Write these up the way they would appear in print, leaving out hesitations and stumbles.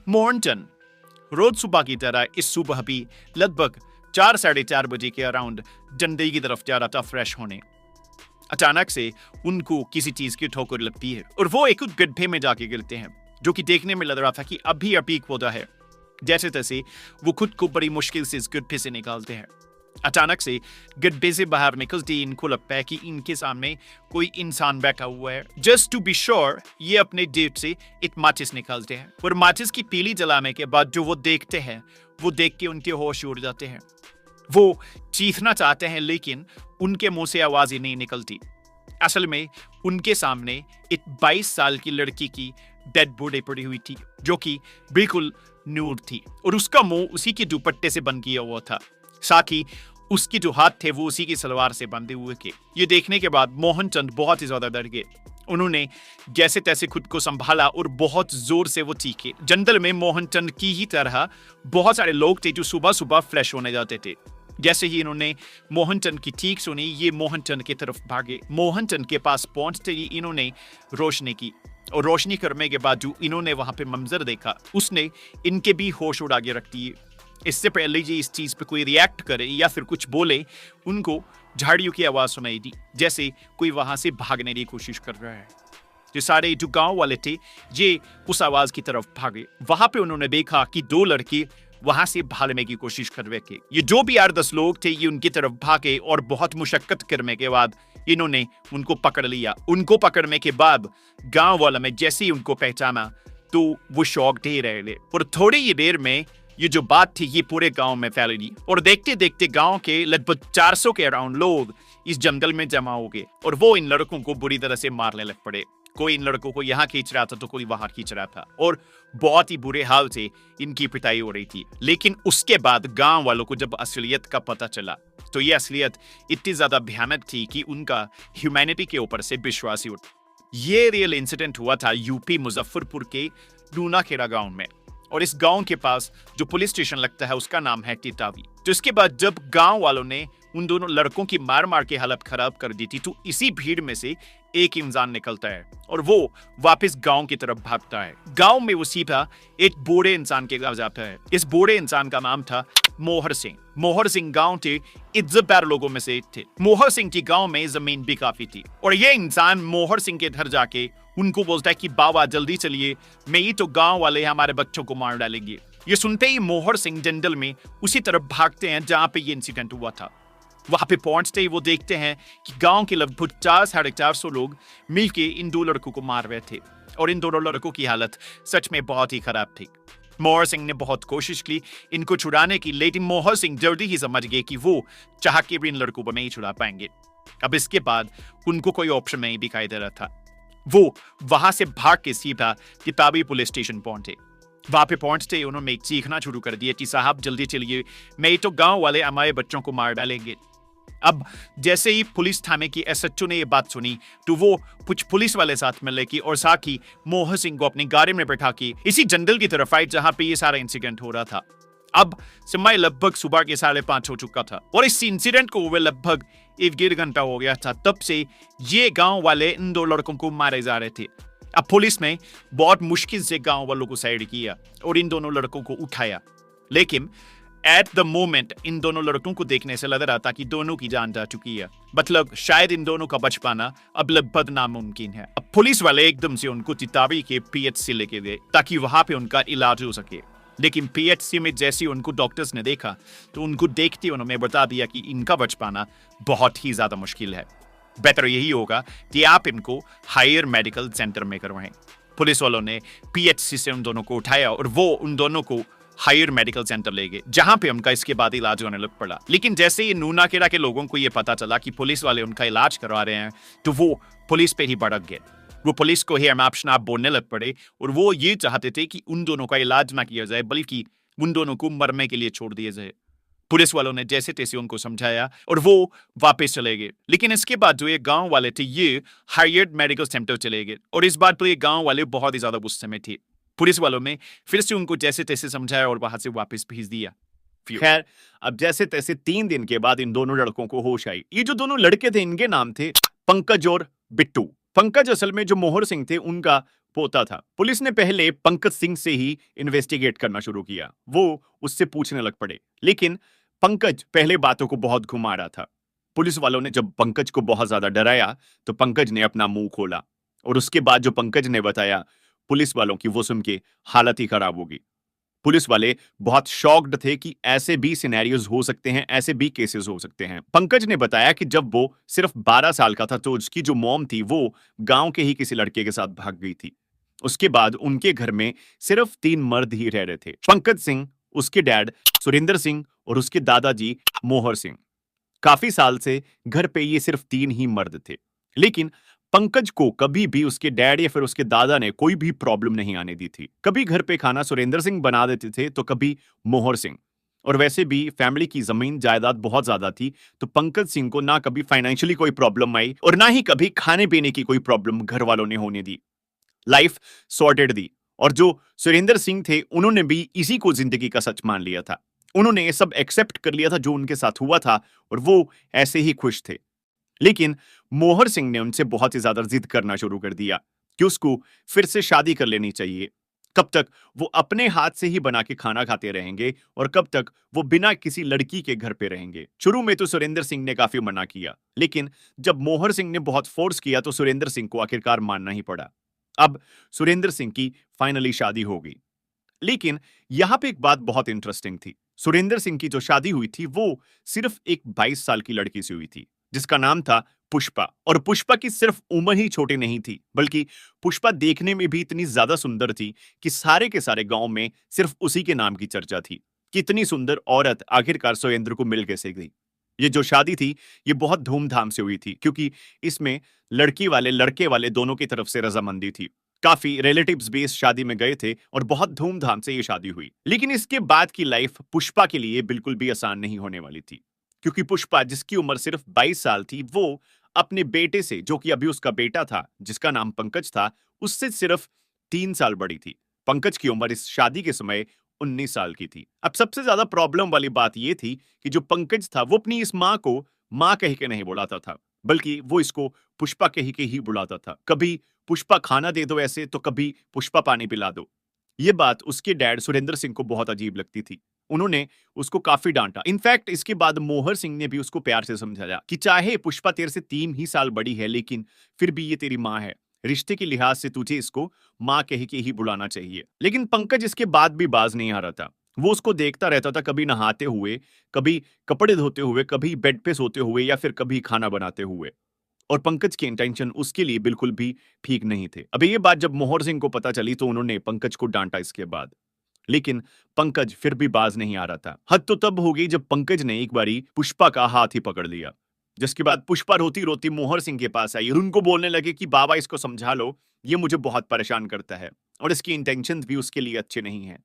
मोहनचंद रोज सुबह की तरह इस सुबह भी लगभग 4 साढ़े 4 बजे के अराउंड डंडे की तरफ जा रहा था फ्रेश होने। अचानक से उनको किसी चीज की ठोकर लगती है और वो एक गड्ढे में जाके गिरते हैं, जो कि देखने में लग रहा था कि अभी अभी खोदा है। जैसे तैसे वो खुद को बड़ी मुश्किल से इस गड्ढे से निकालते हैं। अचानक से गड्ढे से बाहर निकलते इनको लगता है कि इनके सामने कोई इंसान बैठा हुआ है। जस्ट टू बी श्योर ये अपने जेब से एक माचिस निकालते हैं और माचिस की तीली जलाने के बाद जो वो देखते हैं वो देख के उनके होश उड़ जाते हैं। वो चीखना चाहते हैं लेकिन उनके मुंह से आवाज ही नहीं निकलती। असल में उनके सामने एक 22 साल की लड़की की डेड बॉडी पड़ी हुई थी, जो कि बिल्कुल न्यूड थी और उसका मुंह उसी के दुपट्टे से बंद किया हुआ था। साथ ही उसके जो हाथ थे वो उसी की सलवार से बंधे हुए थे। ये देखने के बाद मोहनचंद बहुत ही ज्यादा डर गए। उन्होंने जैसे तैसे खुद को संभाला और बहुत जोर से वो चीखे। जंगल में मोहनचंद की ही तरह बहुत सारे लोग थे जो सुबह सुबह फ्लैश होने जाते थे। जैसे ही इन्होंने मोहनचंद की चीख सुनी, ये मोहनचंद की तरफ भागे। मोहनचंद के पास पहुंचते ही इन्होंने रोशनी की और रोशनी करने के बाद जो इन्होंने वहां पे मंजर देखा उसने इनके भी होश उड़ा के रख दिए। इससे पहले जी इस चीज पे कोई रिएक्ट करे या फिर कुछ बोले, उनको झाड़ियों की आवाज सुनाई दी, जैसे कोई वहां से भागने की कोशिश कर रहा है। जो सारे जो गांव वाले थे ये उस आवाज की तरफ भागे। वहां पे उन्होंने देखा कि 2 लड़के वहां से भागने की कोशिश कर रहे थे। ये जो भी 8-10 लोग थे ये उनकी तरफ भागे और बहुत मुशक्कत करने के बाद इन्होंने उनको पकड़ लिया। उनको पकड़ने के बाद गांव वालों में जैसे ही उनको पहचाना तो वो शौक दे रहे थे और थोड़ी ही देर में ये जो बात थी ये पूरे गांव में फैल गई और देखते देखते गांव के लगभग 400 के अराउंड लोग इस जंगल में जमा हो गए और वो इन लड़कों को बुरी तरह से मारने लग पड़े। कोई इन लड़कों को यहाँ खींच रहा था तो कोई वहां खींच रहा था और बहुत ही बुरे हाल से इनकी पिटाई हो रही थी। लेकिन उसके बाद गांव वालों को जब असलियत का पता चला तो ये असलियत इतनी ज्यादा भयानक थी कि उनका ह्यूमैनिटी के ऊपर से विश्वास ही उठ। ये रियल इंसिडेंट हुआ था यूपी मुजफ्फरपुर के नूनाखेड़ा गांव में और इस गांव के पास जो पुलिस स्टेशन लगता है उसका नाम है टिटावी। तो इसके बाद जब गांव वालों ने उन दोनों लड़कों की मार मार के हालत खराब कर दी थी तो इसी भीड़ में से एक इंसान निकलता है और वो वापस गांव की तरफ भागता है। गांव में वो सीधा एक बूढ़े इंसान के पास जाता है। इस बूढ़े इंसान का नाम था मोहर सिंह। मोहर सिंह गांव के इज्जतदार लोगों में से थे। मोहर सिंह की गांव में जमीन भी काफी थी और ये इंसान मोहर सिंह के घर जाके उनको बोलता है कि बाबा जल्दी चलिए, नहीं तो गांव वाले हमारे बच्चों को मार डालेंगे। ये सुनते ही मोहर सिंह जंगल में उसी तरफ भागते हैं जहां पे ये इंसिडेंट हुआ था। वहां पे पहुंचते ही वो देखते हैं कि गांव के लगभग 400-450 लोग मिलके इन 2 लड़कों को मार रहे थे और इन दोनों लड़कों की हालत सच में बहुत ही खराब थी। मोहर सिंह ने बहुत कोशिश की इनको छुड़ाने की, लेकिन मोहर सिंह जल्दी ही समझ गए कि वो चाह के भी इन लड़कों को नहीं छुड़ा पाएंगे। अब इसके बाद उनको कोई ऑप्शन नहीं दिखाई दे रहा था। वो वहां से भाग के सीधा टिटावी पुलिस स्टेशन पहुंचे। वहां पे पहुंचते ही उन्होंने चीखना शुरू कर दिया कि साहब जल्दी चलिए, नहीं तो गांव वाले हमारे बच्चों को मार डालेंगे। अब जैसे ही पुलिस थाने की एसएचओ ने ये बात सुनी तो वो कुछ पुलिस वाले साथ मिले की और साथ ही मोहर सिंह को अपनी गाड़ी में बैठा के इसी जंगल की तरफ आए जहां पे ये सारा इंसिडेंट हो रहा था। अब समय लगभग सुबह के 5:30 हो चुका था और इस इंसिडेंट को हुए लगभग 1-1.5 घंटा हो गया था। तब से ये गांव वाले इन 2 लड़कों को मारे जा रहे थे। अब पुलिस ने बहुत मुश्किल से गांव वालों को साइड किया और इन दोनों लड़कों को उठाया, लेकिन एट द मोमेंट इन दोनों लड़कों को देखने से लग रहा था कि दोनों की जान जा चुकी है। मतलब शायद इन दोनों का बच पाना अब लगभग नामुमकिन है। अब पुलिस वाले एकदम से उनको टिटावी के पीएचसी लेके गए ताकि वहां पे उनका इलाज हो सके। लेकिन पीएचसी में जैसे उनको डॉक्टर्स ने देखा तो उनको देखते उन्होंने बता दिया कि इनका बच पाना बहुत ही ज्यादा मुश्किल है। बेहतर यही होगा कि आप इनको हायर मेडिकल सेंटर में करवाएं। पुलिस वालों ने पीएचसी से उन दोनों को उठाया और वो उन दोनों को हायर मेडिकल सेंटर ले गए, जहां पे उनका इसके बाद इलाज होने लग पड़ा। लेकिन जैसे ही नूनाखेड़ा के लोगों को ये पता चला कि पुलिस वाले उनका इलाज करवा रहे हैं तो वो पुलिस पे ही भड़क गए। वो पुलिस को हेयर मैप शनाप बोलने लग पड़े और वो ये चाहते थे कि उन दोनों का इलाज ना किया जाए बल्कि उन दोनों को मरने के लिए छोड़ दिया जाए। पुलिस वालों ने जैसे तैसे उनको समझाया और वो वापस चले गए। लेकिन इसके बाद जो ये गांव वाले थे ये हायर मेडिकल सेंटर चले गए और इस बात पर ये गांव वाले बहुत ही ज्यादा गुस्से में थे। पुलिस वालों ने फिर से उनको जैसे तैसे समझाया और वहां से वापस भेज दिया। खैर, अब जैसे तैसे 3 दिन के बाद इन दोनों लड़कों को होश आई। ये जो दोनों लड़के थे इनके नाम थे पंकज और बिट्टू। पंकज असल में जो मोहर सिंह थे उनका पोता था। पुलिस ने पहले पंकज सिंह से ही इन्वेस्टिगेट करना शुरू किया। वो उससे पूछने लग पड़े, लेकिन पंकज पहले बातों को बहुत घुमा रहा था। पुलिस वालों ने जब पंकज को बहुत ज्यादा डराया, तो पंकज ने अपना मुंह खोला, और उसके बाद जो पंकज ने बताया पुलिस वालों की, वो सुन के हालत ही खराब होगी। पुलिस वाले बहुत शॉक्ड थे कि ऐसे भी सिनेरियोज हो सकते हैं, ऐसे भी केसेस हो सकते हैं। पंकज ने बताया कि जब वो सिर्फ 12 साल का था, तो उसकी जो मॉम थी वो गांव के ही किसी लड़के के साथ भाग गई थी। उसके बाद उनके घर में सिर्फ 3 मर्द ही रह रहे थे, पंकज सिंह, उसके डैड सुरेंद्र सिंह और उसके दादाजी मोहर सिंह। काफी साल से घर पे ये सिर्फ 3 ही मर्द थे, लेकिन पंकज को कभी भी उसके डैड या फिर उसके दादा ने कोई भी प्रॉब्लम नहीं आने दी थी। कभी घर पे खाना सुरेंद्र सिंह बना देते थे, तो कभी मोहर सिंह। और वैसे भी फैमिली की जमीन जायदाद बहुत ज्यादा थी, तो पंकज सिंह को ना कभी फाइनेंशियली कोई प्रॉब्लम आई और ना ही कभी खाने पीने की कोई प्रॉब्लम घर वालों ने होने दी। लाइफ सॉर्टेड दी। और जो सुरेंद्र सिंह थे, उन्होंने भी इसी को जिंदगी का सच मान लिया था। उन्होंने ये सब एक्सेप्ट कर लिया था जो उनके साथ हुआ था, और वो ऐसे ही खुश थे। लेकिन मोहर सिंह ने उनसे बहुत ही ज्यादा जिद करना शुरू कर दिया कि उसको फिर से शादी कर लेनी चाहिए। कब तक वो अपने हाथ से ही बना के खाना खाते रहेंगे, और कब तक वो बिना किसी लड़की के घर पे रहेंगे। शुरू में तो सुरेंद्र सिंह ने काफी मना किया, लेकिन जब मोहर सिंह ने बहुत फोर्स किया, तो सुरेंद्र सिंह को आखिरकार मानना ही पड़ा। अब सुरेंद्र सिंह की फाइनली शादी हो गई। लेकिन यहां पे एक बात बहुत इंटरेस्टिंग थी। सुरेंद्र सिंह की जो शादी हुई थी, वो सिर्फ एक 22 साल की लड़की से हुई थी, जिसका नाम था पुष्पा। और पुष्पा की सिर्फ उम्र ही छोटी नहीं थी, बल्कि पुष्पा देखने में भी इतनी ज्यादा सुंदर थी कि सारे के सारे गांव में सिर्फ उसी के नाम की चर्चा थी। कितनी सुंदर औरत आखिरकार सुरेंद्र को मिल कैसे गई। ये जो शादी थी, ये बहुत धूमधाम से हुई थी, क्योंकि इसमें लड़की वाले लड़के वाले दोनों की तरफ से रजामंदी थी। काफी रिलेटिव्स भी इस शादी में गए थे, और बहुत धूमधाम से ये शादी हुई। लेकिन इसके बाद की लाइफ पुष्पा के लिए बिल्कुल भी आसान नहीं होने वाली थी, क्योंकि पुष्पा, जिसकी उम्र सिर्फ 22 साल थी, वो अपने बेटे से, जो कि अभी उसका बेटा था, जिसका नाम पंकज था, उससे सिर्फ 3 साल बड़ी थी। पंकज की उम्र इस शादी के समय 19 साल की थी। अब सबसे ज्यादा प्रॉब्लम वाली बात यह थी कि जो पंकज था, वो अपनी इस माँ को माँ कह के नहीं बुलाता था, बल्कि वो इसको पुष्पा कह के ही बुलाता था। कभी पुष्पा खाना दे दो ऐसे, तो कभी पुष्पा पानी पिला दो। ये बात उसके डैड सुरेंद्र सिंह को बहुत अजीब लगती थी। उन्होंने उसको काफी डांटा। इनफैक्ट इसके बाद मोहर सिंह ने भी उसको प्यार से समझाया कि चाहे पुष्पा तेरे से 3 ही साल बड़ी है, लेकिन फिर भी ये तेरी माँ है। रिश्ते के लिहाज से तुझे इसको माँ कह के ही बुलाना चाहिए। लेकिन पंकज इसके बाद भी बाज नहीं आ रहा था। वो उसको देखता रहता था, कभी नहाते हुए, कभी कपड़े धोते हुए, कभी बेड पे सोते हुए, या फिर कभी खाना बनाते हुए। और पंकज के इंटेंशन उसके लिए बिल्कुल भी ठीक नहीं थे। अब ये बात जब मोहर सिंह को पता चली, तो उन्होंने पंकज को डांटा इसके बाद। लेकिन पंकज फिर भी बाज नहीं आ रहा था। हद तो तब हो गई जब पंकज ने एक बारी पुष्पा का हाथ ही पकड़ लिया। जिसके बाद पुष्पा रोती रोती मोहर सिंह के पास आई और उनको बोलने लगे कि बाबा, इसको समझा लो, ये मुझे बहुत परेशान करता है, और इसकी इंटेंशन भी उसके लिए अच्छे नहीं है।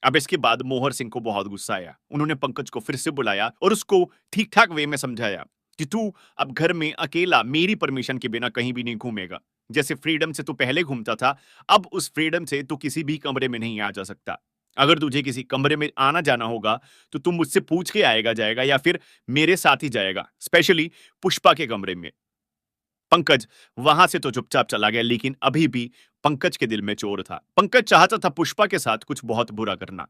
अब इसके बाद मोहर सिंह को बहुत गुस्सा आया। उन्होंने पंकज को फिर से बुलाया और उसको ठीक ठाक वे में समझाया कि तू अब घर में अकेला मेरी परमिशन के बिना कहीं भी नहीं घूमेगा। जैसे फ्रीडम से तू पहले घूमता था, अब उस फ्रीडम से तू किसी भी कमरे में नहीं आ जा सकता। अगर तुझे किसी कमरे में आना जाना होगा, तो तू मुझसे पूछ के आएगा जाएगा, या फिर मेरे साथ ही जाएगा, स्पेशली पुष्पा के कमरे में। पंकज वहां से तो चुपचाप चला गया, लेकिन अभी भी पंकज के दिल में चोर था। पंकज चाहता था पुष्पा के साथ कुछ बहुत बुरा करना,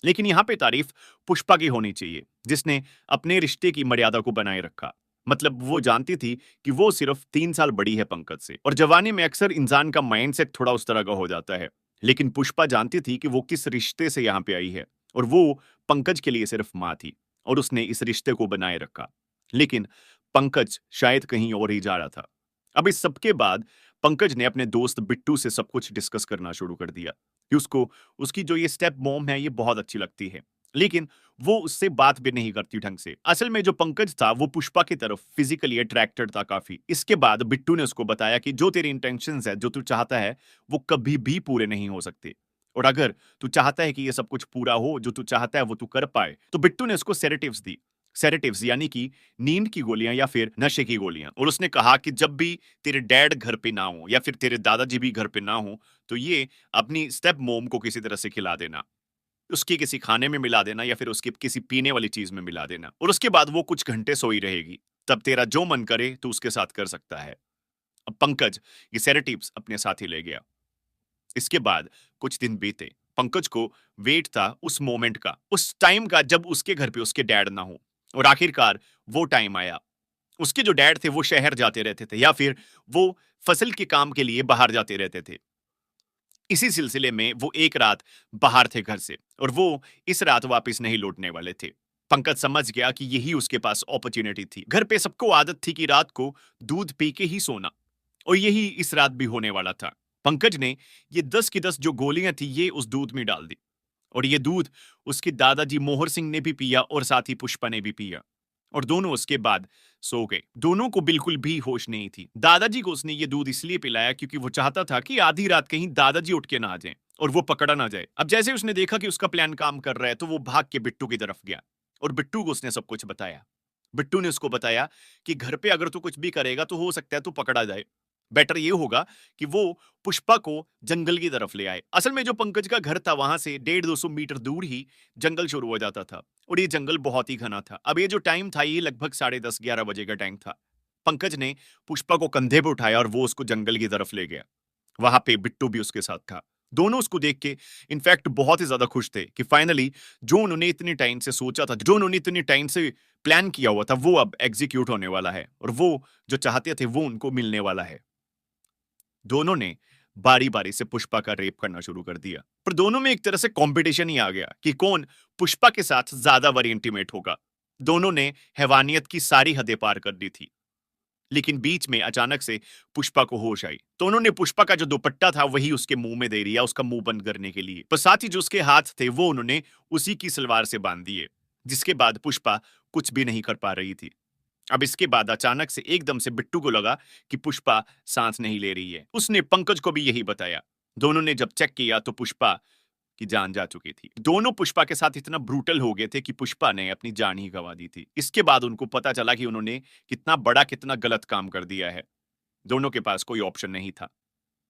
लेकिन यहां पे तारीफ पुष्पा की होनी चाहिए, जिसने अपने रिश्ते की मर्यादा को बनाए रखा। मतलब वो जानती थी कि वो सिर्फ 3 साल बड़ी है पंकज से, और जवानी में अक्सर इंसान का माइंडसेट थोड़ा उस तरह का हो जाता है। लेकिन पुष्पा जानती थी कि वो किस रिश्ते से यहाँ पे आई है, और वो पंकज के लिए सिर्फ माँ थी, और उसने इस रिश्ते को बनाए रखा। लेकिन पंकज शायद कहीं और ही जा रहा था। अब इस सबके बाद पंकज ने अपने दोस्त बिट्टू से सब कुछ डिस्कस करना शुरू कर दिया कि उसको उसकी जो ये स्टेप मॉम है, ये बहुत अच्छी लगती है, लेकिन वो उससे बात भी नहीं करती ढंग से। असल में जो पंकज था, वो पुष्पा की तरफ फिजिकली अट्रैक्टेड था काफी। इसके बाद बिट्टू ने उसको बताया कि जो तेरी इंटेंशंस है, जो तू चाहता है, वो कभी भी पूरे नहीं हो सकते, और अगर तू चाहता है कि ये सब कुछ पूरा हो, जो तू चाहता है वो तू कर पाए, तो बिट्टू ने उसको सेडेटिव्स दी। सेडेटिव्स यानी कि नींद की गोलियां या फिर नशे की गोलियां। और उसने कहा कि जब भी तेरे डैड घर पे ना हो, या फिर तेरे दादाजी भी घर पे ना हो, तो ये अपनी स्टेप मोम को किसी तरह से खिला देना, उसकी किसी खाने में मिला देना, या फिर उसकी किसी पीने वाली चीज में मिला देना, और उसके बाद वो कुछ घंटे सोई रहेगी। तब तेरा जो मन करे तो उसके साथ कर सकता है। अब पंकज ये सेडेटिव्स अपने साथ ही ले गया। इसके बाद कुछ दिन बीते। पंकज को वेट था उस मोमेंट का, उस टाइम का जब उसके घर पे उसके डैड ना हो। और आखिरकार वो टाइम आया। उसके जो डैड थे वो शहर जाते रहते थे या फिर वो फसल के काम के लिए बाहर जाते रहते थे। इसी सिलसिले में वो एक रात बाहर थे घर से और वो इस रात वापस नहीं लौटने वाले थे। पंकज समझ गया कि यही उसके पास अपॉर्चुनिटी थी। घर पे सबको आदत थी कि रात को दूध पी के ही सोना, और यही इस रात भी होने वाला था। पंकज ने ये 10 की 10 जो गोलियां थी ये उस दूध में डाल दी, और ये दूध उसके दादाजी मोहर सिंह ने भी पिया और साथ ही पुष्पा ने भी पिया, और दोनों उसके बाद सो गए। दोनों को बिल्कुल भी होश नहीं थी। दादाजी को उसने ये दूध इसलिए पिलाया क्योंकि वो चाहता था कि आधी रात कहीं दादाजी उठ के ना आ जाए और वो पकड़ा ना जाए। अब जैसे उसने देखा कि उसका प्लान काम कर रहा है तो वो भाग के बिट्टू की तरफ गया और बिट्टू को उसने सब कुछ बताया। बिट्टू ने उसको बताया कि घर पे अगर तू कुछ भी करेगा तो हो सकता है तू पकड़ा जाए। बेटर ये होगा कि वो पुष्पा को जंगल की तरफ ले आए। असल में जो पंकज का घर था वहां से 150-200 मीटर दूर ही जंगल शुरू हो जाता था, और ये जंगल बहुत ही घना था। अब ये जो टाइम था ये लगभग 10:30-11 बजे का टाइम था। पंकज ने पुष्पा को कंधे पे उठाया और वो उसको जंगल की तरफ ले गया। वहां पे बिट्टू भी उसके साथ था। दोनों उसको देख के इनफैक्ट बहुत ही ज्यादा खुश थे कि फाइनली जो उन्होंने इतने टाइम से सोचा था, जो उन्होंने इतने टाइम से प्लान किया हुआ था, वो अब एग्जीक्यूट होने वाला है और वो जो चाहते थे वो उनको मिलने वाला है। दोनों ने बारी बारी से पुष्पा का रेप करना शुरू कर दिया, पर दोनों में एक तरह से कंपटीशन ही आ गया कि कौन पुष्पा के साथ ज्यादा बार इंटीमेट होगा। दोनों ने हैवानियत की सारी हदें पार कर दी थी, लेकिन बीच में अचानक से पुष्पा को होश आई तो उन्होंने पुष्पा का जो दुपट्टा था वही उसके मुंह में दे दिया, उसका मुंह बंद करने के लिए। पर साथ ही जो उसके हाथ थे वो उन्होंने उसी की सलवार से बांध दिए, जिसके बाद पुष्पा कुछ भी नहीं कर पा रही थी। अब इसके बाद अचानक से एकदम से बिट्टू को लगा कि पुष्पा सांस नहीं ले रही है। उसने पंकज को भी यही बताया। दोनों ने जब चेक किया तो पुष्पा की जान जा चुकी थी। दोनों पुष्पा के साथ इतना ब्रूटल हो गए थे कि पुष्पा ने अपनी जान ही गंवा दी थी। इसके बाद उनको पता चला कि उन्होंने कितना बड़ा, कितना गलत काम कर दिया है। दोनों के पास कोई ऑप्शन नहीं था।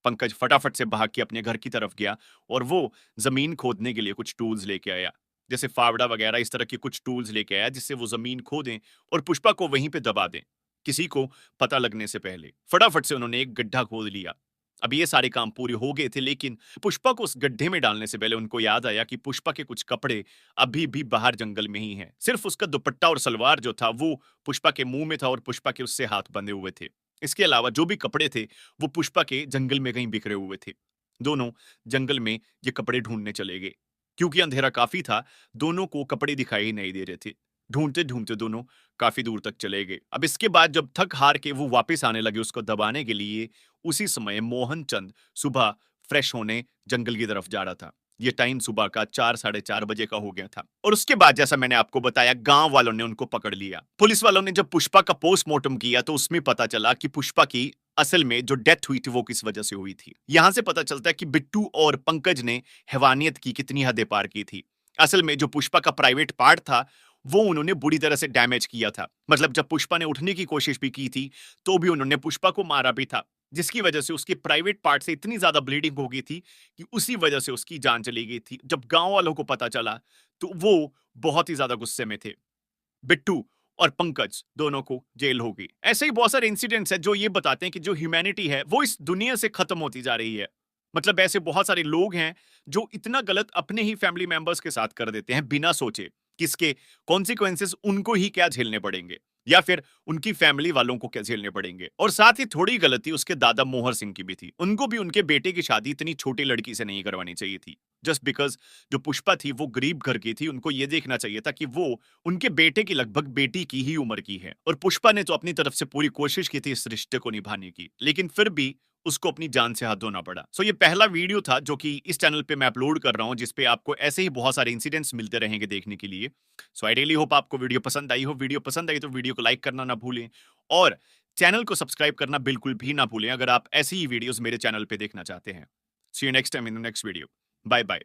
पंकज फटाफट से भाग के अपने घर की तरफ गया और वो जमीन खोदने के लिए कुछ टूल्स लेके आया, जैसे फावड़ा वगैरह इस तरह के कुछ टूल्स लेके आया जिससे वो जमीन खोदें और पुष्पा को वहीं पे दबा दें, किसी को पता लगने से पहले। फटाफट से उन्होंने एक गड्ढा खोद लिया। अब ये सारे काम पूरे हो गए थे, लेकिन पुष्पा को उस गड्ढे में डालने से पहले उनको याद आया कि पुष्पा के कुछ कपड़े अभी भी बाहर जंगल में ही हैं। सिर्फ उसका दुपट्टा और सलवार जो था वो पुष्पा के मुंह में था और पुष्पा के उससे हाथ बंधे हुए थे। इसके अलावा जो भी कपड़े थे वो पुष्पा के जंगल में कहीं बिखरे हुए थे। दोनों जंगल में ये कपड़े ढूंढने चले गए। क्योंकि अंधेरा काफी था, दोनों को कपड़े दिखाई ही नहीं दे रहे थे। ढूंढते ढूंढते दोनों काफी दूर तक चले गए। अब इसके बाद जब थक हार के वो वापस आने लगे उसको दबाने के लिए, उसी समय मोहन चंद सुबह फ्रेश होने जंगल की तरफ जा रहा था। ये टाइम सुबह का 4-4:30 बजे का हो गया था। और उसके बाद जैसा मैंने आपको बताया, गांव वालों ने उनको पकड़ लिया। पुलिस वालों ने जब पुष्पा का पोस्टमार्टम किया तो उसमें पता चला कि पुष्पा की असल में जो डेथ हुई थी वो किस वजह से हुई थी। यहां से पता चलता है कि बिट्टू और पंकज ने हैवानियत की कितनी हदें पार की थी। असल में जो पुष्पा का प्राइवेट पार्ट था वो उन्होंने बुरी तरह से डैमेज किया था। मतलब जब पुष्पा ने उठने की कोशिश भी की थी तो भी उन्होंने पुष्पा को मारा भी था, जिसकी वजह से उसके प्राइवेट पार्ट से इतनी ज्यादा ब्लीडिंग हो गई थी कि उसी वजह से उसकी जान चली गई थी। जब गांव वालों को पता चला तो वो बहुत ही ज्यादा गुस्से में थे। बिट्टू और पंकज दोनों को जेल होगी। ऐसे ही बहुत सारे इंसिडेंट्स हैं जो ये बताते हैं कि जो ह्यूमैनिटी है वो इस दुनिया से खत्म होती जा रही है। मतलब ऐसे बहुत सारे लोग हैं जो इतना गलत अपने ही फैमिली मेंबर्स के साथ कर देते हैं बिना सोचे किसके कॉन्सिक्वेंसेस उनको ही क्या झेलने पड़ेंगे या फिर उनकी फैमिली वालों को क्या झेलने पड़ेंगे। और साथ ही थोड़ी गलती उसके दादा मोहर सिंह की भी थी। उनको भी उनके बेटे की शादी इतनी छोटी लड़की से नहीं करवानी चाहिए थी, जस्ट बिकॉज जो पुष्पा थी वो गरीब घर की थी। उनको ये देखना चाहिए था कि वो उनके बेटे की लगभग बेटी की ही उम्र की है। और पुष्पा ने तो अपनी तरफ से पूरी कोशिश की थी इस रिश्ते को निभाने की, लेकिन फिर भी उसको अपनी जान से हाथ धोना पड़ा। सो ये पहला वीडियो था जो कि इस चैनल पे मैं अपलोड कर रहा हूं, जिसपे आपको ऐसे ही बहुत सारे इंसिडेंट्स मिलते रहेंगे देखने के लिए। सो आई रियली होप आपको वीडियो पसंद आई हो। वीडियो पसंद आई तो वीडियो को लाइक करना ना भूलें और चैनल को सब्सक्राइब करना बिल्कुल भी ना भूलें अगर आप ऐसी ही वीडियोस मेरे चैनल पे देखना चाहते हैं। See you next time in the next video. Bye bye.